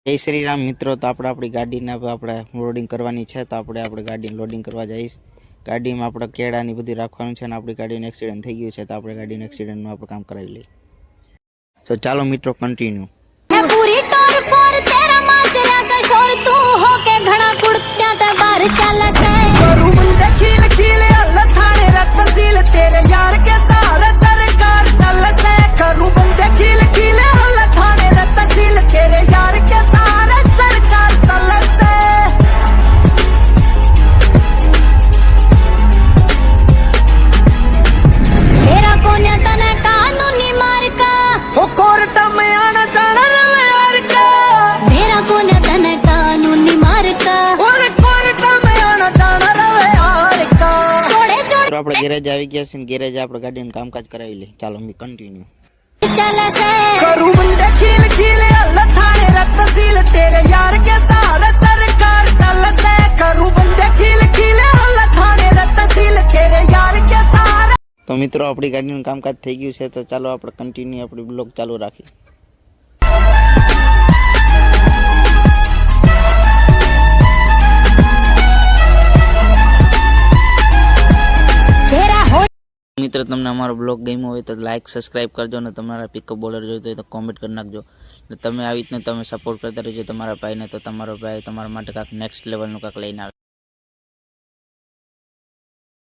जय श्री राम मित्रों। तो अपनी गाड़ी ने આપણે લોડિંગ કરવાની છે, તો આપણે ગાડી લોડિંગ કરવા જઈશ। ગાડીમાં આપણે કેળાની બધી રાખવાનું છે અને આપણી ગાડીનો એક્સિડન્ટ થઈ ગયું છે, તો આપણે ગાડીનો એક્સિડન્ટનું આપણે કામ કરાવી લઈએ। તો ચાલો મિત્રો કન્ટિન્યू। पूरी टोर फोर तेरा माजरा का शोर तू हो के घड़ा कुड़त्या ते बाहर चल के करू बंदे खील खील अल्लाह थाने रख सील तेरे यार के सारे सरकार चल से करू बंदे खील खील अल्लाह थाने रख सील तेरे यार के सारे सरकार चल से मेरा कोन्या तने कानूनी मार का हो कोर्ट में आना जाना रवे यार का मेरा कोन्या तने कानूनी मार का और कोर्ट में आना जाना रवे यार का छोड़े छोड़ तो આપણે ગેરેજ આવી ગયા છે ને ગેરેજ આપણે ગાડીનું કામકાજ કરાવી લઈએ। ચાલો મી કન્ટિન્યू। चल से करू बंदे खील खील अल्लाह थाने रख सील तेरे यार के सारे सरकार चल से करू बंदे खील खील अल्लाह थाने रख सील तेरे यार के सारे। तो मित्रों આપણી ગાડીનું કામકાજ થઈ ગયું છે, તો ચાલો આપણે કન્ટિન્યુ આપણી બ્લોગ ચાલુ રાખીએ। तेरा हो मित्र तमने अमारो ब्लॉग गम्यो होय तो लाइक सब्सक्राइब करजो ने तमारा पिकअप बॉलर जोईतो होय तो कमेंट कर नाखजो। तमे આવી રીતના તમે સપોર્ट करता रहो तमारा भाई ने, तो तमारो भाई तमारा माटे काक नेक्स्ट लेवल नु काक लईने आवे।